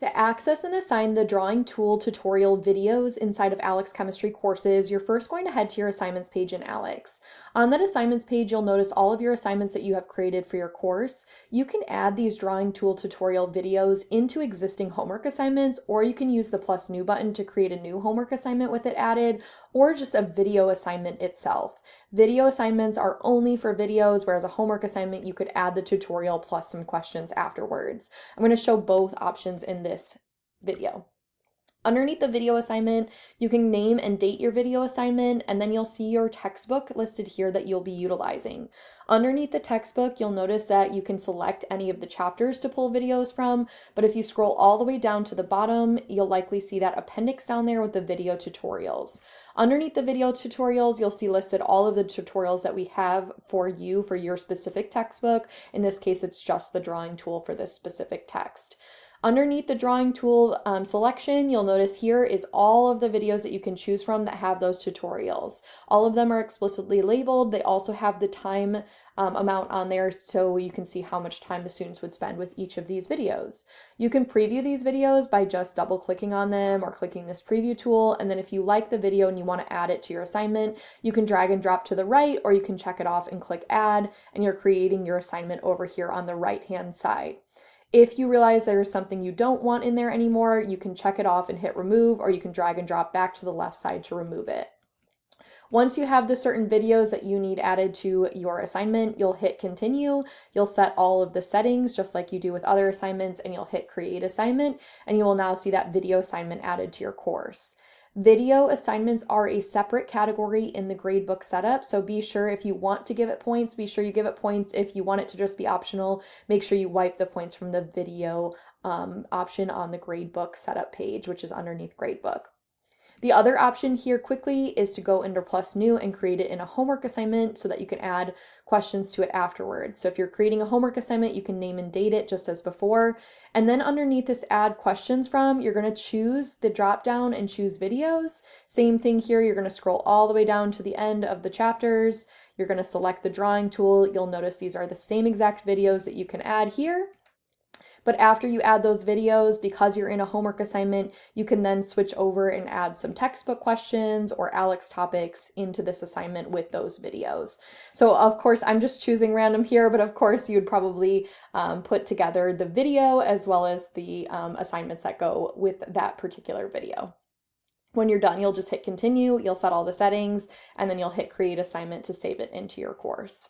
To access and assign the drawing tool tutorial videos inside of ALEKS Chemistry courses, you're first going to head to your assignments page in ALEKS. On that assignments page, you'll notice all of your assignments that you have created for your course. You can add these drawing tool tutorial videos into existing homework assignments, or you can use the plus new button to create a new homework assignment with it added, or just a video assignment itself. Video assignments are only for videos, whereas a homework assignment, you could add the tutorial plus some questions afterwards. I'm going to show both options in this video. Underneath the video assignment, you can name and date your video assignment, and then you'll see your textbook listed here that you'll be utilizing. Underneath the textbook, you'll notice that you can select any of the chapters to pull videos from, but if you scroll all the way down to the bottom, you'll likely see that appendix down there with the video tutorials. Underneath the video tutorials, you'll see listed all of the tutorials that we have for you for your specific textbook. In this case, it's just the drawing tool for this specific text. Underneath the drawing tool selection, you'll notice here is all of the videos that you can choose from that have those tutorials. All of them are explicitly labeled. They also have the time amount on there so you can see how much time the students would spend with each of these videos. You can preview these videos by just double clicking on them or clicking this preview tool, and then if you like the video and you want to add it to your assignment, you can drag and drop to the right, or you can check it off and click add, and you're creating your assignment over here on the right hand side. If you realize there's something you don't want in there anymore, you can check it off and hit remove, or you can drag and drop back to the left side to remove it. Once you have the certain videos that you need added to your assignment, you'll hit continue. You'll set all of the settings just like you do with other assignments, and you'll hit create assignment, and you will now see that video assignment added to your course. Video assignments are a separate category in the gradebook setup, so be sure if you want to give it points, be sure you give it points. If you want it to just be optional, make sure you wipe the points from the video option on the gradebook setup page, which is underneath gradebook. The other option here quickly is to go under plus new and create it in a homework assignment so that you can add questions to it afterwards. So if you're creating a homework assignment, you can name and date it just as before. And then underneath this add questions from, you're going to choose the drop down and choose videos. Same thing here, you're going to scroll all the way down to the end of the chapters. You're going to select the drawing tool. You'll notice these are the same exact videos that you can add here. But after you add those videos, because you're in a homework assignment, you can then switch over and add some textbook questions or ALEKS topics into this assignment with those videos. So of course, I'm just choosing random here, but of course you would probably put together the video as well as the assignments that go with that particular video. When you're done, you'll just hit continue, you'll set all the settings, and then you'll hit create assignment to save it into your course.